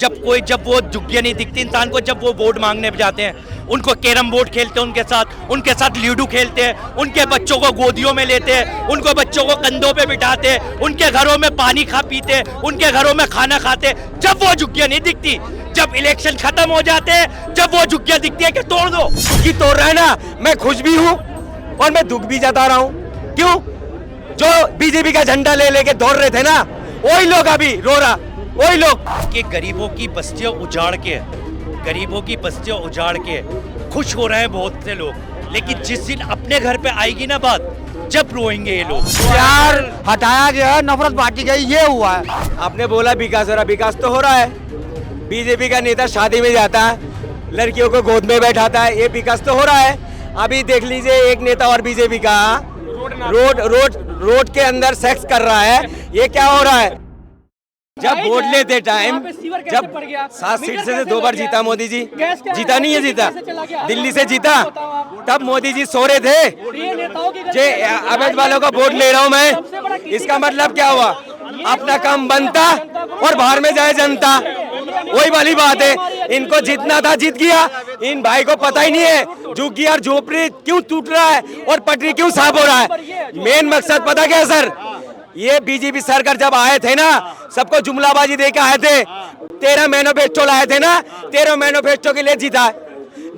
जब वो झुग्गियाँ नहीं दिखती इंसान को, जब वो वोट मांगने जाते हैं, उनको कैरम बोर्ड खेलते हैं, उनके साथ लूडो खेलते हैं, उनके बच्चों को गोदियों में लेते हैं, उनको बच्चों को कंधों पे बिठाते हैं, उनके घरों में पानी पीते हैं, उनके घरों में खाना खाते हैं, जब वो झुग्गियाँ नहीं दिखती। जब इलेक्शन खत्म हो जाते हैं, जब वो झुग्गियाँ दिखती है कि तोड़ दो। झुग्गी तोड़ रहा है ना, मैं खुश भी हूँ और मैं दुख भी जता रहा हूँ। क्यों? जो बीजेपी का झंडा ले लेके दौड़ रहे थे ना, वही लोग अभी रो रहा, वही लोग कि गरीबों की बस्तियां उजाड़ के खुश हो रहे हैं बहुत से लोग, लेकिन जिस दिन अपने घर पे आएगी ना बात, जब रोएंगे ये लोग। प्यार हटाया गया, नफरत बांटी गई, ये हुआ है। आपने बोला विकास हो रहा, विकास तो हो रहा है। बीजेपी का नेता शादी में जाता है, लड़कियों को गोद में बैठाता है, ये विकास तो हो रहा है। अभी देख लीजिए एक नेता और बीजेपी का रोड के अंदर सेक्स कर रहा है, ये क्या हो रहा है? जब वोट लेते टाइम, जब 7 सीट से 2 बार जीता मोदी जी, जीता नहीं है, जीता दिल्ली से जीता, तब मोदी जी सो रहे थे जे अवैध वालों का वोट ले रहा हूं मैं। इसका मतलब क्या हुआ? अपना काम बनता और बाहर में जाए जनता, वही वाली बात है। इनको जीतना था, जीत गया। इन भाई को पता ही नहीं है झुग्गी और झोपड़ी क्यों टूट रहा है और पटरी क्यों साफ हो रहा है। मेन मकसद पता क्या है सर? ये बीजेपी सरकार जब आए थे ना, सबको जुमलाबाजी दे के आए थे, 13 मैनिफेस्टो लाए थे ना, 13 मैनिफेस्टो के लिए जीता।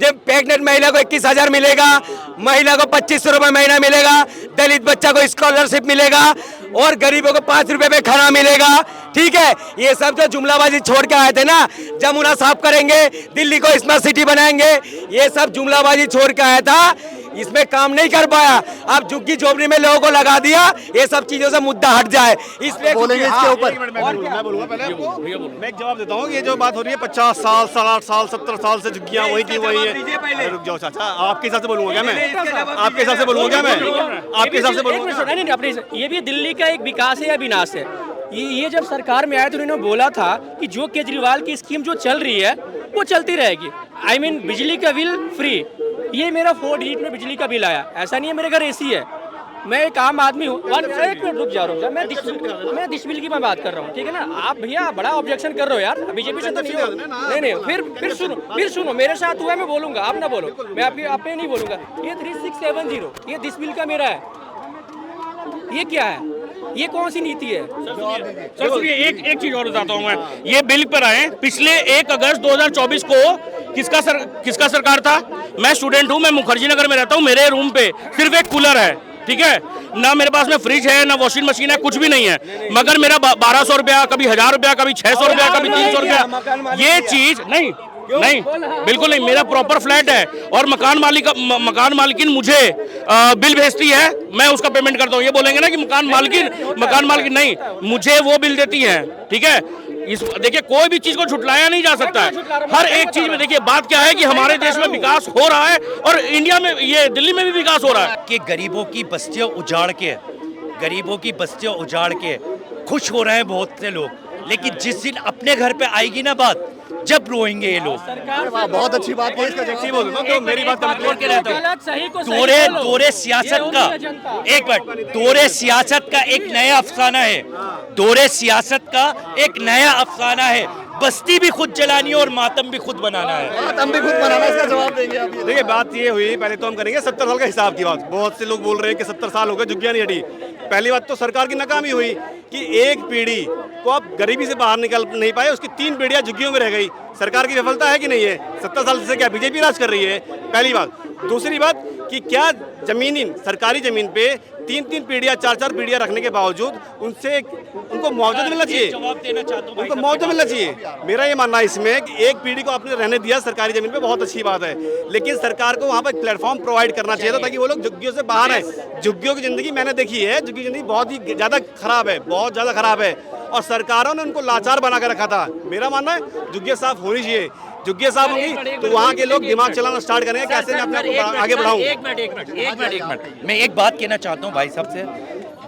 जब प्रेग्नेंट महिला को 21,000 मिलेगा, महिला को 2500 रुपए महीना मिलेगा, दलित बच्चा को स्कॉलरशिप मिलेगा और गरीबों को 5 रुपए पे खाना मिलेगा। ठीक है, ये सब जो जुमलाबाजी छोड़ के आए थे ना, जमुना साफ करेंगे, दिल्ली को स्मार्ट सिटी बनाएंगे, ये सब जुमलाबाजी छोड़ के आया था, इसमें काम नहीं कर पाया। अब झुग्गी झोपड़ी में लोगों को लगा दिया, ये सब चीजों से मुद्दा हट जाए, इसलिए बोलेंगे इसके ऊपर। मैं बोलूंगा पहले आपको, मैं एक जवाब देता हूँ। ये जो बात हो रही है 50 साल, 60 साल, 70 साल से झुग्गियाँ वही की वही है। रुक जाओ चाचा, आपके हिसाब से बोलूंगा क्या मैं? आपके हिसाब से बोलूंगा क्या मैं? आपके हिसाब से बोलूंगा? नहीं, अपने ये भी दिल्ली का एक विकास है या विनाश है? ये जब सरकार में आए तो उन्होंने बोला था कि जो केजरीवाल की स्कीम जो चल रही है वो चलती रहेगी। I mean, बिजली का बिल फ्री। ये मेरा 4 हीट में बिजली का बिल आया, ऐसा नहीं है मेरे घर एसी है, मैं एक आम आदमी हूँ। 1 मिनट रुक जा, मैं डिश बिल की मैं बात कर रहा हूँ, ठीक है ना? आप भैया बड़ा ऑब्जेक्शन कर रहे हो यार, बीजेपी से तो नहीं हो। नहीं, फिर सुनो, मेरे साथ हुआ है, मैं बोलूंगा, आप ना बोलो, मैं आपके नहीं बोलूंगा। ये 3670 ये डिश बिल का मेरा है, ये क्या है? ये कौन सी नीति है? सर सुनिए, एक चीज और बताता हूँ मैं। ये बिल पर आए पिछले 1 अगस्त 2024 को किसका सरकार था? मैं स्टूडेंट हूँ, मैं मुखर्जी नगर में रहता हूँ, मेरे रूम पे सिर्फ एक कूलर है, ठीक है ना, मेरे पास में फ्रिज है ना, वॉशिंग मशीन है, कुछ भी नहीं है, मगर मेरा 1200 रुपया, कभी 1000 रुपया, कभी 600 रुपया, कभी 300 रुपया, ये चीज नहीं, बिल्कुल नहीं। मेरा प्रॉपर फ्लैट है और मकान मालिकिन मुझे बिल भेजती है, मैं उसका पेमेंट करता हूँ। ये बोलेंगे ना कि मकान मालिकिन नहीं, मुझे वो बिल देती है, ठीक है। देखिए, कोई भी चीज को झुटलाया नहीं जा सकता है। हर एक चीज में देखिए, बात क्या है कि हमारे देश में विकास हो रहा है और इंडिया में, ये दिल्ली में भी विकास हो रहा है। कि गरीबों की बस्तियां उजाड़ के खुश हो रहे हैं बहुत से लोग, लेकिन जिस दिन अपने घर पे आएगी ना बात, जब रोएंगे ये लोग। बहुत अच्छी बात है, इसका जैसे बोल तो मेरी बात समझ के रहता हूँ। दौरे सियासत का एक मिनट, दौरे सियासत का एक नया अफसाना है, दौरे सियासत का एक नया अफसाना है। बस्ती भी खुद जलानी है और मातम भी खुद बनाना है। मातम भी खुद बनाना, इसका जवाब देंगे आप। देखिए, बात ये हुई, पहले तो हम करेंगे 70 साल का हिसाब की बात। बहुत से लोग बोल रहे हैं कि 70 साल हो गए, झुग्गियाँ नहीं हटी। पहली बात तो सरकार की नाकामी हुई कि एक पीढ़ी को आप गरीबी से बाहर निकल नहीं पाए, उसकी 3 पीढ़ियां झुग्गियों में रह गई। सरकार की विफलता है कि नहीं है? 70 साल से क्या बीजेपी राज कर रही है? पहली बात। दूसरी बात कि क्या सरकारी जमीन पे 3-3 पीढ़ियां, 4-4 पीढ़ियां रखने के बावजूद उनको मुआवजा मिलना चाहिए? जवाब देना चाहता हूं, उनको मुआवजा मिलना चाहिए। मेरा ये मानना है इसमें कि एक पीढ़ी को आपने रहने दिया सरकारी जमीन पे, बहुत अच्छी बात है, लेकिन सरकार को वहाँ पर प्लेटफॉर्म प्रोवाइड करना चाहिए था ताकि वो लोग झुग्गियों से बाहर आए। झुग्गियों की जिंदगी मैंने देखी है, झुग्गी की जिंदगी बहुत ही ज़्यादा खराब है, बहुत ज़्यादा खराब है, और सरकारों ने उनको लाचार बना कर रखा था। मेरा मानना है झुग्गियाँ साफ होनी चाहिए। झुग्गियाँ साफ होंगी तो वहाँ के लोग दिमाग चलाना स्टार्ट करेंगे, कैसे मैं अपने आप को आगे बढ़ाऊँ। एक मिनट, मैं एक बात कहना चाहता हूँ भाई साहब से।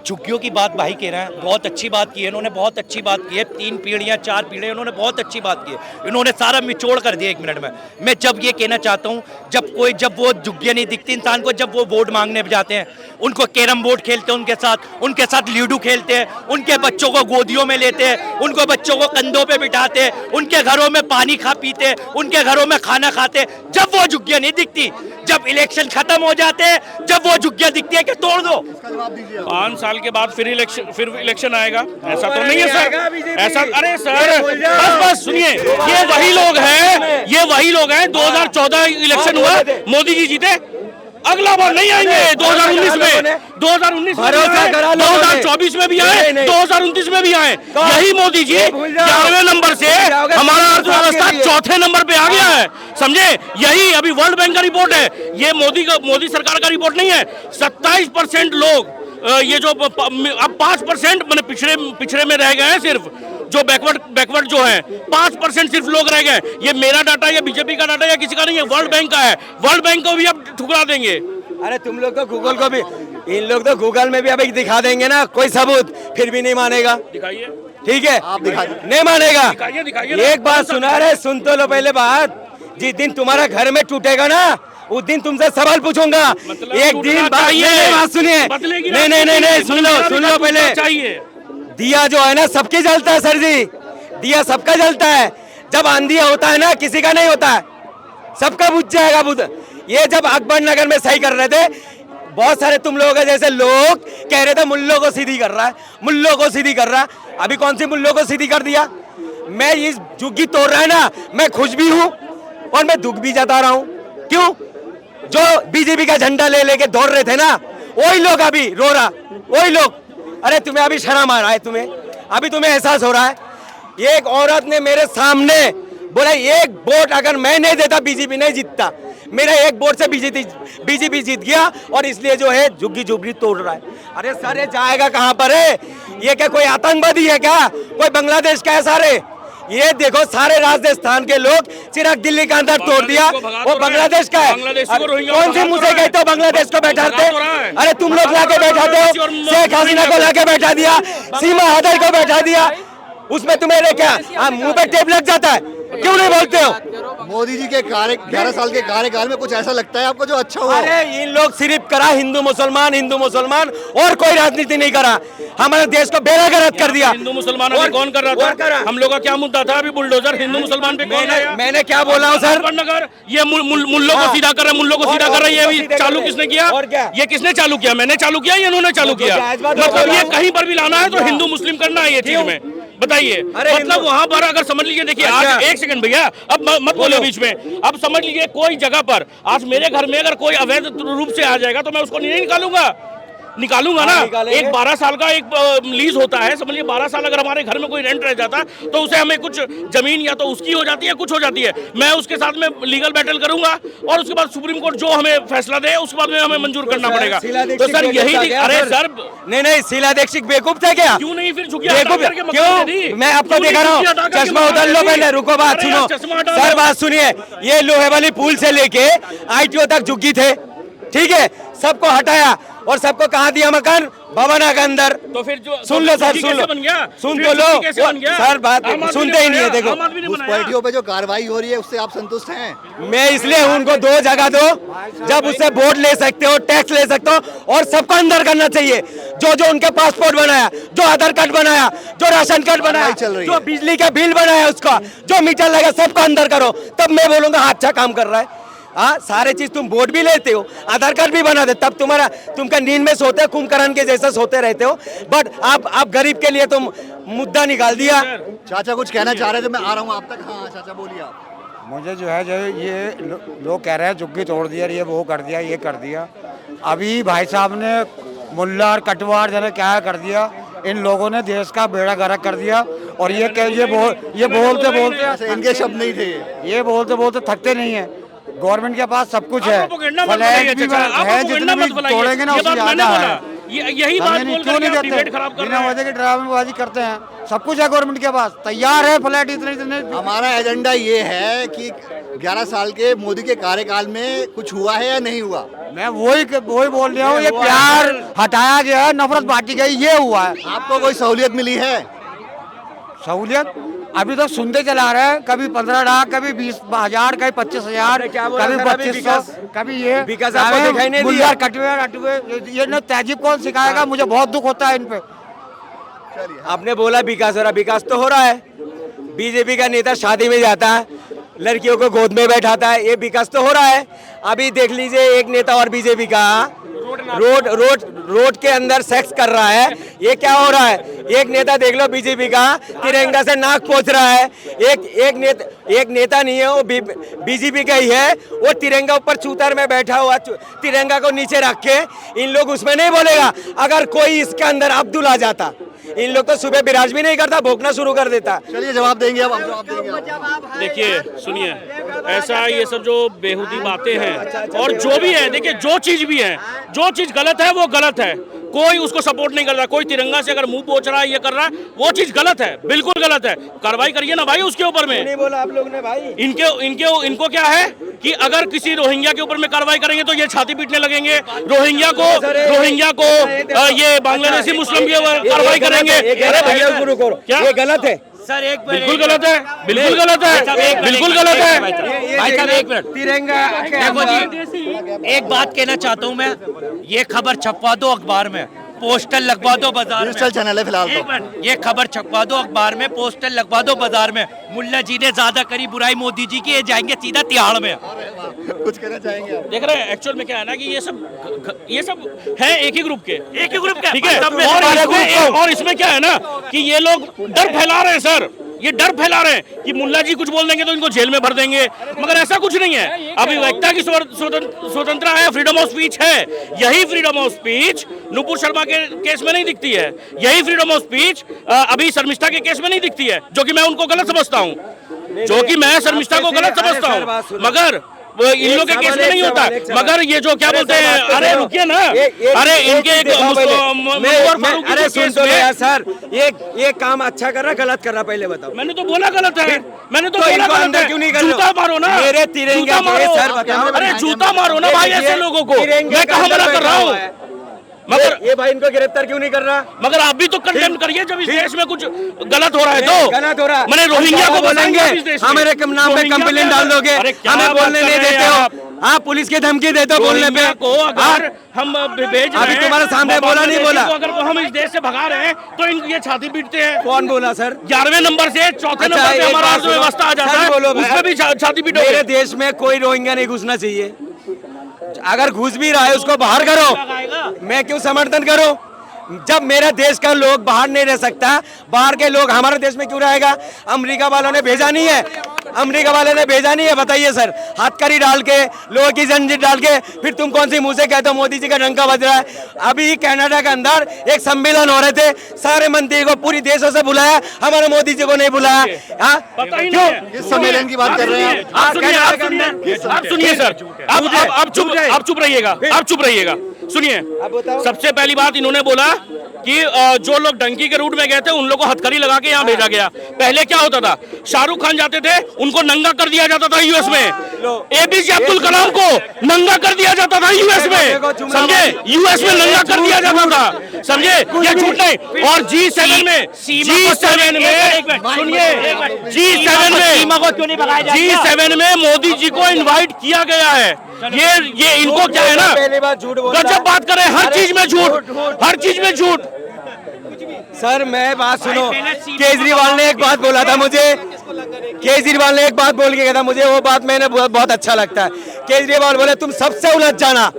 झुग्गियों की बात भाई कह रहे हैं, बहुत अच्छी बात की है इन्होंने, बहुत अच्छी बात की है। 3 पीढ़ियां 4 पीढ़ियां इन्होंने बहुत अच्छी बात की है, इन्होंने सारा निचोड़ कर दिया 1 मिनट में। मैं जब ये कहना चाहता हूँ, जब वो झुग्गियां नहीं दिखती इंसान को, जब वो वोट मांगने जाते हैं, उनको कैरम बोर्ड खेलते हैं, उनके साथ लूडो खेलते हैं, उनके बच्चों को गोदियों में लेते हैं, उनको बच्चों को कंधों पे बिठाते हैं, उनके घरों में पानी पीते हैं, उनके घरों में खाना खाते हैं। जब वो झुग्गियां नहीं दिखती, जब इलेक्शन खत्म हो जाते हैं, जब वो झुग्गियां दिखती है कि तोड़ दो। 5 साल के बाद फिर इलेक्शन आएगा, ऐसा तो नहीं है सर, ऐसा अरे सर बस सुनिए, ये वही लोग हैं 2014 इलेक्शन हुआ, मोदी जी जीते, अगला बार नहीं आएंगे 2019 में, 2019 में 2024 में भी आए, 2029 में भी आए। यही मोदी जी 11वें नंबर से हमारा अर्थव्यवस्था 4थे नंबर पे आ गया है, समझे। यही अभी वर्ल्ड बैंक का रिपोर्ट है, ये मोदी सरकार का रिपोर्ट नहीं है। 27% लोग ये जो अब 5% मैंने पिछड़े में रह गए हैं, सिर्फ जो बैकवर्ड जो है 5% सिर्फ लोग रह गए। ये मेरा डाटा या बीजेपी का डाटा या किसी का नहीं है, वर्ल्ड बैंक का है। वर्ल्ड बैंक को भी अब ठुकरा देंगे। अरे तुम लोग तो गूगल को भी, इन लोग तो गूगल में भी अभी दिखा देंगे ना कोई सबूत, फिर भी नहीं मानेगा। दिखाइए, ठीक है, आप दिखा नहीं मानेगा। दिखाइए एक बात सुना रहे, सुन तो लो पहले बात। जिस दिन तुम्हारा घर में टूटेगा ना, उस दिन तुमसे सवाल पूछूंगा। एक दिन बात सुनिए, नहीं, सुन लो पहले। दिया जो है ना सबके जलता है सर जी, दिया सबका जलता है। जब आंधिया होता है ना, किसी का नहीं होता है, सबका बुझ जाएगा बुध। ये जब अकबर नगर में सही कर रहे थे, बहुत सारे तुम लोगों के जैसे लोग कह रहे थे मुल्लों को सीधी कर रहा है, मुल्लों को सीधी कर रहा है। अभी कौन सी मुल्लों को सीधी कर दिया? मैं इस झुग्गी तोड़ रहा है ना, मैं खुश भी हूँ और मैं दुख भी जता रहा हूँ। क्यों? जो बीजेपी का झंडा ले लेके दौड़ रहे थे ना, वही लोग अभी रो रहा, वही लोग। अरे तुम्हें अभी शर्म आ रहा है, तुम्हें अभी एहसास हो रहा है। एक औरत ने मेरे सामने बोला, एक वोट अगर मैं नहीं देता बीजेपी नहीं जीतता, मेरा एक वोट से बीजेपी जीत गया और इसलिए जो है झुग्गी झुग्गी तोड़ रहा है। अरे सर ये जाएगा कहाँ पर है? ये क्या कोई आतंकवादी है क्या? कोई बांग्लादेश का है सारे? ये देखो सारे राजस्थान के लोग चिराग दिल्ली का अंदर तोड़ दिया, वो बांग्लादेश का है। कौन से मुझे कहते हो बांग्लादेश को बैठाते? अरे तुम लोग लाके बैठाते हो, शेख हसीना को लाके बैठा दिया, सीमा हैदर को बैठा दिया, उसमें तुम्हें क्या मुंह पे टेप लग जाता है? क्यों नहीं बोलते हो? मोदी जी के 11 साल के कार्यकाल में कुछ ऐसा लगता है आपको जो अच्छा हुआ? अरे इन लोग सिर्फ करा हिंदू मुसलमान और कोई राजनीति नहीं करा, हमारे देश को बेरागरत कर दिया। हिंदू मुसलमान कौन कर रहा था? हम लोग का क्या मुद्दा था? अभी बुलडोजर हिंदू मुसलमान पे कौन है? मैंने क्या बोला हूँ सर? नगर ये मुल्लों को सीधा कर रहे, मुल्लों को सीधा कर रहे, ये भी चालू किसने किया? ये किसने चालू किया? मैंने चालू किया या इन्होंने चालू किया? मतलब ये कहीं पर भी लाना है तो हिंदू मुस्लिम करना है ये चीज में, बताइए। मतलब वहां पर अगर समझ लीजिए, देखिए आज एक सेकंड भैया, अब मत बोलो बीच में। अब समझ लीजिए कोई जगह पर आज मेरे घर में अगर कोई अवैध रूप से आ जाएगा तो मैं उसको नहीं निकालूंगा ना। एक 12 साल का एक लीज होता है, समझिए 12 साल अगर हमारे घर में कोई रेंट रह जाता है तो उसे हमें कुछ जमीन या तो उसकी हो जाती है, कुछ हो जाती है। मैं उसके साथ में लीगल बैटल करूंगा और उसके बाद सुप्रीम कोर्ट जो हमें फैसला दे उसके बाद में हमें मंजूर करना पड़ेगा। तो सर यही, अरे सर नहीं शीला दीक्षित बेवकूफ थे क्या? क्यों नहीं फिर क्यों? मैं आपको दिखा रहा हूँ, चश्मा उतार लो पहले, रुको बात सुनो सर, बात सुनिए। ये लोहे वाली पुल से लेके ITO तक झुग्गी थे, ठीक है, सबको हटाया और सबको कहा दिया मकान भवना के अंदर। तो फिर जो सुन लो सर, सुन तो लो सर, बात सुनते ही नहीं है। देखो उस पार्टियों पे जो कार्रवाई हो रही है उससे आप संतुष्ट हैं? मैं इसलिए उनको 2 जगह दो, जब उससे वोट ले सकते हो, टैक्स ले सकते हो और सबको अंदर करना चाहिए। जो उनके पासपोर्ट बनाया, जो आधार कार्ड बनाया, जो राशन कार्ड बनाया, जो बिजली का बिल बनाया, उसका जो मीटर लगा, सबको अंदर करो, तब मैं बोलूंगा अच्छा काम कर रहा है। हाँ, सारे चीज तुम वोट भी लेते हो, आधार कार्ड भी बना दे, तब तुमका नींद में सोते, कुंभकर्ण के जैसा सोते रहते हो। बट आप गरीब के लिए तुम मुद्दा निकाल दिया। चाचा कुछ कहना चाह रहे थे, मैं आ रहा हूँ आप तक। हाँ चाचा बोलिए आप। मुझे जो है ये लोग कह रहे हैं झुग्गी तोड़ दिया, ये वो कर दिया, ये कर दिया। अभी भाई साहब ने मुल्ला कटवार जने क्या कर दिया, इन लोगों ने देश का बेड़ा गर्क कर दिया। और ये बोलते इनके शब्द नहीं थे, ये बोलते थकते नहीं है। गवर्नमेंट के पास सब कुछ है, फ्लैट भी है, जितने भी तोड़ेंगे ना उसकी आधा है। यही बात बोल क्यों नहीं कर देते? डिबेट खराब कर बिना रहे हैं। वजह के ड्रामेबाजी करते हैं। सब कुछ है गवर्नमेंट के पास, तैयार है फ्लैट इतने इतने। हमारा एजेंडा ये है कि 11 साल के मोदी के कार्यकाल में कुछ हुआ है या नहीं हुआ। मैं वही बोल रहा हूँ, ये प्यार हटाया गया है, नफरत बांटी गई, ये हुआ है। आपको कोई सहूलियत मिली है? सहूलियत अभी तो सुनते चला रहे हैं, कभी 15 लाख, कभी 20,000, कभी 25,000, कभी 2500, कभी ये विकास आपको दिखाई नहीं दिया? कटवे ये न तहजीब कौन सिखाएगा? मुझे बहुत दुख होता है इन पे। आपने बोला विकास हो रहा, विकास तो हो रहा है। बीजेपी का नेता शादी में जाता है, लड़कियों को गोद में बैठाता है, ये विकास तो हो रहा है। अभी देख लीजिए एक नेता और बीजेपी का रोड के अंदर सेक्स कर रहा है, ये क्या हो रहा है? एक नेता देख लो बीजेपी का तिरंगा से नाक पोंछ रहा है। एक नेता नहीं है, वो बीजेपी का ही है, वो तिरंगा ऊपर चूतर में बैठा हुआ, तिरंगा को नीचे रख के इन लोग उसमें नहीं बोलेगा। अगर कोई इसके अंदर अब्दुल आ जाता, इन लोग तो सुबह विराज भी नहीं करता, भोंकना शुरू कर देता। चलिए जवाब देंगे अब, हम जवाब देंगे। देखिए सुनिए, ऐसा ये सब जो बेहुदी बातें हैं और जो भी है, देखिए जो चीज भी है, जो चीज गलत है वो गलत है, कोई उसको सपोर्ट नहीं कर रहा। कोई तिरंगा से अगर मुंह पोंछ रहा है, ये कर रहा है, वो चीज गलत है, बिल्कुल गलत है। कार्रवाई करिए ना भाई उसके ऊपर में। नहीं बोला आप लोग ने भाई। इनको क्या है कि अगर किसी रोहिंग्या के ऊपर में कार्रवाई करेंगे तो ये छाती पीटने लगेंगे, रोहिंग्या को ये बांग्लादेशी मुस्लिम की कार्रवाई करेंगे। अरे भैया क्या ये गलत है सर? एक बिल्कुल गलत है, बिल्कुल गलत है, बिल्कुल गलत है। भाई साहब एक मिनट, तिरंगा देखो जी, एक बात कहना चाहता हूँ मैं, ये खबर छपवा दो अखबार में, पोस्टर लगवा दो बाजार डिजिटल चैनल है फिलहाल एक तो। मिनट, ये खबर छपवा दो अखबार में, पोस्टर लगवा दो बाजार में, मुल्ला जी ने ज्यादा करी बुराई मोदी जी की, ये जाएंगे सीधा तिहाड़ में। कुछ कहना चाहेंगे आप? देख रहे हैं एक्चुअल में क्या है ना कि ये सब है एक ही ग्रुप के, ठीक है। सब में और इसमें क्या है ना कि ये लोग डर फैला रहे हैं सर, ये डर फैला रहे हैं कि मुल्ला जी कुछ बोल देंगे तो इनको जेल में भर देंगे, मगर ऐसा कुछ नहीं है। अभिव्यक्ता की स्वतंत्रता है, फ्रीडम ऑफ स्पीच है। यही freedom of speech Nupur Sharma के केस में नहीं दिखती है, यही फ्रीडम ऑफ स्पीच अभी शर्मिष्ठा के केस में नहीं दिखती है, जो कि मैं उनको गलत समझता हूँ, शर्मिष्ठा को गलत समझता हूँ, मगर इन लोगों के केस में नहीं होता। मगर ये जो क्या बोलते हैं, अरे रुकिए ना, अरे इनके अरे सुन तो यार सर, ये काम अच्छा कर रहा गलत कर रहा, पहले बताओ। मैंने तो बोला गलत है, मैंने तो बोला इनको अंदर क्यों नहीं कर रहे हो? जूता मारो ना, मेरे तिरंगे पे सर बताओ। अरे जूता मारो ना भाई ऐसे लोगों को, मैं कहाँ मना कर रहा हूँ, मगर ये भाई इनको गिरफ्तार क्यों नहीं कर रहा? मगर आप भी तो कंडेम करिए जब इस देश में कुछ गलत हो रहा है तो। गलत हो रहा है, मैंने रोहिंग्या को बोलेंगे हमारे नाम पे कंप्लेंट डाल दोगे, हमें बोलने नहीं देते हो, आप पुलिस की धमकी देते हो बोलने पे को। अगर हम भेज रहे हैं, अभी तुम्हारे सामने बोला नहीं बोला, अगर हम इस देश से भगा रहे हैं तो ये छाती पीटते हैं। कौन बोला सर? 11वें नंबर से 4थे नंबर पे हमारा अर्थव्यवस्था आ जाता है, उसमें भी छाती पीटोगे। मेरे देश में कोई रोहिंग्या नहीं घुसना चाहिए, अगर घुस भी रहा है उसको बाहर करो, मैं क्यों समर्थन करूं? जब मेरे देश का लोग बाहर नहीं रह सकता, बाहर के लोग हमारे देश में क्यों रहेगा? अमेरिका वालों ने भेजा नहीं है, अमेरिका वाले ने भेजा नहीं है, बताइए सर। हथकड़ी डाल के, लोहे की जंजीर डाल के, फिर तुम कौन सी मुंह से कहते हो मोदी जी का डंका बज रहा है? अभी कनाडा के अंदर एक सम्मेलन हो रहे थे, सारे मंत्री को पूरी देशों से बुलाया, हमारे मोदी जी को नहीं बुलाया। क्यों? किस सम्मेलन की बात कर रहे हैं आप? सुनिए सर, आप चुप रहिएगा, आप चुप रहिएगा, सुनिए। सबसे पहली बात इन्होंने बोला कि जो लोग डंकी के रूट में गए थे उन लोगों को हथकड़ी लगा के यहाँ भेजा गया। पहले क्या होता था, शाहरुख खान जाते थे उनको नंगा कर दिया जाता था यूएस में, एपीजे अब्दुल कलाम को नंगा कर दिया जाता था यूएस में, समझे? यूएस में नंगा कर दिया जाता था, समझे? ये झूठ नहीं। और G7 में सुनिए, G7 में मोदी जी को इनवाइट किया गया है। ये इनको क्या है ना, गजब बात कर रहे हैं, हर चीज में झूठ, हर चीज में झूठ। सर मैं बात सुनो, केजरीवाल ने एक बात बोला था मुझे, केजरीवाल ने एक बात बोल के गया था मुझे, वो बात मैंने बहुत अच्छा लगता है। केजरीवाल बोले तुम सबसे उलझ जाना,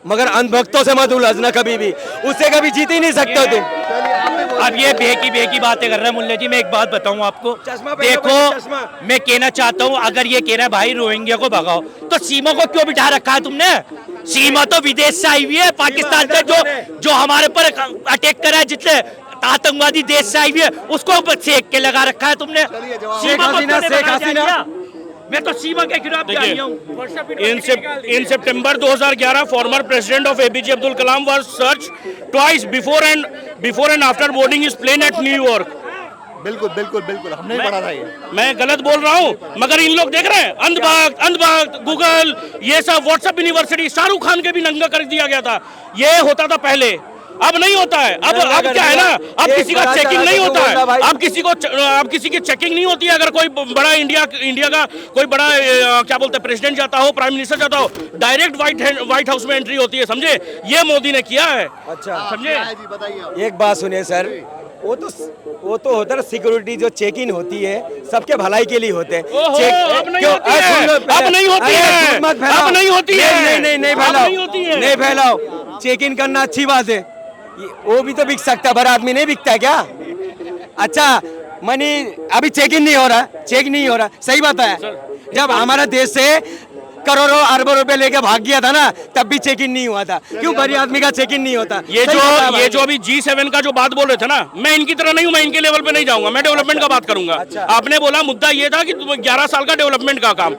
मगर अंधभक्तों से मत उलझना कभी भी, उससे कभी जीत ही नहीं सकते हो तुम। अब ये बेकी बातें कर रहे हैं मुल्ला जी। मैं एक बात बताऊं आपको, देखो मैं कहना चाहता हूं, अगर ये कह रहा है भाई रोहिंग्या को भगाओ, तो सीमा को क्यों बिठा रखा है तुमने? सीमा तो विदेश से आई हुई है, पाकिस्तान से, जो हमारे पर अटैक करा है, जितने आतंकवादी देश से आई हुई है, उसको सेक के लगा रखा है तुमने। सीमा को शेख हसीना मैं तो सीमा के खिलाफ देखिए, जारी हूँ। in September 2011, former president of APJ Abdul Kalam was searched twice before and after boarding his plane at New York. बिल्कुल बिल्कुल बिल्कुल, हमने भी पढ़ा था ये। मैं गलत बोल रहा हूँ, मगर इन लोग देख रहे हैं अंधभक्त गूगल ये सब व्हाट्सएप यूनिवर्सिटी शाहरुख खान के भी नंगा कर दिया गया था। ये होता था पहले, अब नहीं होता है। अब क्या है ना, अब किसी का चेकिंग नहीं होता है, अब किसी की चेकिंग नहीं होती है। अगर कोई बड़ा इंडिया का कोई बड़ा क्या बोलते हैं प्रेसिडेंट जाता हो, प्राइम मिनिस्टर जाता हो, डायरेक्ट व्हाइट हाउस में एंट्री होती है, समझे? ये मोदी ने किया है। अच्छा समझे? एक बात सुनिए सर, वो तो होता है सिक्योरिटी जो चेक इन होती है सबके भलाई के लिए होते हैं। अब नहीं होती है, अब नहीं होती है, अब नहीं होती है, नहीं फैलाओ। चेक इन करना अच्छी बात है, वो भी तो बिक सकता है, बड़ा आदमी नहीं बिकता है क्या? अच्छा मनी अभी चेक इन नहीं हो रहा, चेक नहीं हो रहा, सही बात है। जब हमारा देश से करोड़ों अरबों रुपए लेके भाग गया था ना, तब भी चेक इन नहीं हुआ था। क्यों बड़ी आदमी का चेक इन नहीं होता? ये जो अभी G7 का जो बात बोल रहे थे ना, मैं इनकी तरह नहीं हूँ, मैं इनके लेवल पे नहीं जाऊंगा, मैं डेवलपमेंट का बात करूंगा। अच्छा। आपने बोला मुद्दा ये था कि 11 साल का डेवलपमेंट का काम,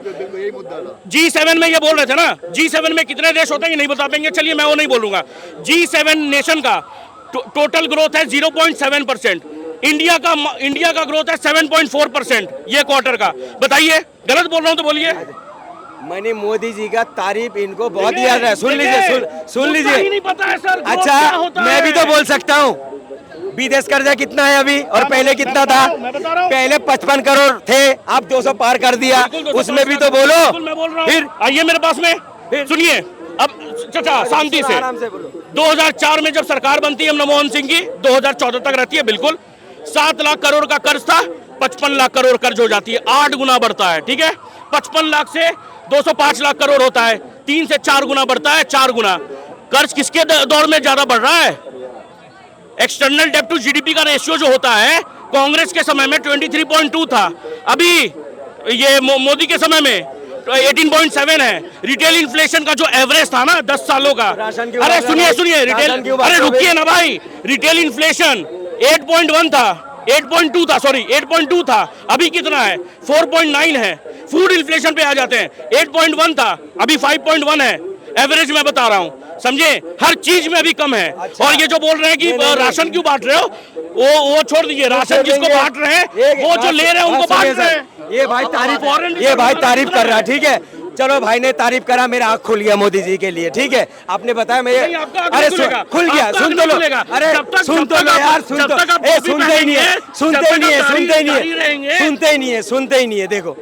G7 में ये बोल रहे थे ना, G7 में कितने देश होते हैं ये नहीं बता पाएंगे, चलिए मैं वो नहीं बोलूंगा। G7 नेशन का टोटल ग्रोथ है 0.7%, इंडिया का ग्रोथ है 7.4% ये क्वार्टर का। बताइए गलत बोल रहा हूँ तो बोलिए। मैंने मोदी जी का तारीफ इनको बहुत ही याद है, सुन लीजिए। नहीं पता है सर। अच्छा मैं भी तो बोल सकता हूँ, विदेश कर्जा कितना है अभी और पहले कितना था? पहले 55 करोड़ थे, आप 200 पार कर दिया, उसमें भी तो बोलो। मैं बोल रहा हूँ, फिर आइए मेरे पास में, सुनिए अब चाचा शांति से। 2004 में जब सरकार बनती है मनमोहन सिंह की, 2014 तक रहती है, बिल्कुल 7 लाख करोड़ का कर्ज था, 55 लाख करोड़ कर्ज हो जाती है, 8 गुना बढ़ता है। ठीक है, 55 लाख से 205 लाख करोड़ होता है, 3 से 4 गुना बढ़ता है, 4 गुना। कर्ज किसके दौर में ज्यादा बढ़ रहा है? एक्सटर्नल डेब्ट टू जीडीपी का रेशियो जो होता है, कांग्रेस के समय में 23.2 था, अभी ये मोदी के समय में 18.7 है। रिटेल इन्फ्लेशन का जो एवरेज था ना 10 सालों का, अरे सुनिए रिटेल, अरे रुकिए ना भाई, रिटेल इन्फ्लेशन 8.1 था, 8.2 था, सॉरी 8.2 था, अभी कितना है? 4.9 है। फूड इन्फ्लेशन पे आ जाते हैं, 8.1 था, अभी 5.1 है, एवरेज मैं बता रहा हूँ, समझे? हर चीज में अभी कम है। अच्छा। और ये जो बोल रहे हैं कि राशन क्यों बांट रहे हो, वो छोड़ दीजिए, राशन जिसको बांट रहे हैं वो जो ले रहे हैं उनको बांट रहे हैं। ये भाई तारीफ कर रहा है, ठीक है, चलो भाई ने तारीफ करा, मेरा आँख खुल गया मोदी जी के लिए, ठीक है। आपने बताया मैं अरे खुल गया, सुन तो लो, अरे सुन तो लो यार, सुनते ही नहीं है। देखो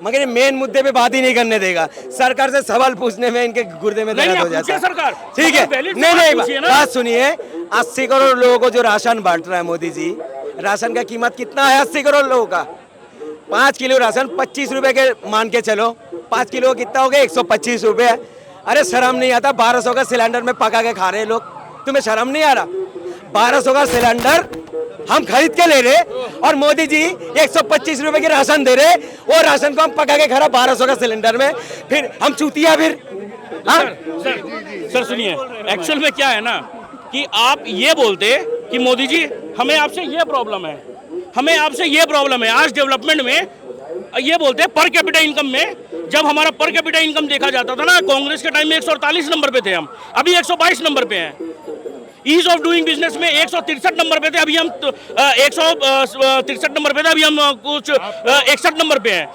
मगर मेन मुद्दे पे बात ही नहीं करने देगा, सरकार से सवाल पूछने में इनके गुर्दे में दर्द हो जाता है। सरकार ठीक है, नहीं बात सुनिए, 80 करोड़ लोगों को जो राशन बांट रहा है मोदी जी, राशन का कीमत कितना है 80 करोड़ लोगों का? 5 किलो राशन 25 रुपए के मान के चलो, 5 किलो कितना हो गया? 125 रुपए। अरे शर्म नहीं आता? 1200 का सिलेंडर में पका के खा रहे लोग, तुम्हें शर्म नहीं आ रहा? 1200 का सिलेंडर हम खरीद के ले रहे और मोदी जी 125 रुपए की राशन दे रहे, वो राशन को हम पका के खा रहे 1200 का सिलेंडर में, फिर हम चूतिया फिर। हाँ सर सुनिए, एक्चुअल में क्या है ना कि आप ये बोलते कि मोदी जी हमें आपसे ये प्रॉब्लम है, हमें आपसे ये प्रॉब्लम है। आज डेवलपमेंट में ये बोलते हैं पर कैपिटा इनकम में, जब हमारा पर कैपिटा इनकम देखा जाता था ना कांग्रेस के टाइम में 148 नंबर पे थे हम, अभी 122 नंबर पे हैं। ईज ऑफ डूइंग बिजनेस में 163 नंबर पे थे, अभी हम 163 नंबर पे थे, अभी हम कुछ 61 नंबर पे हैं।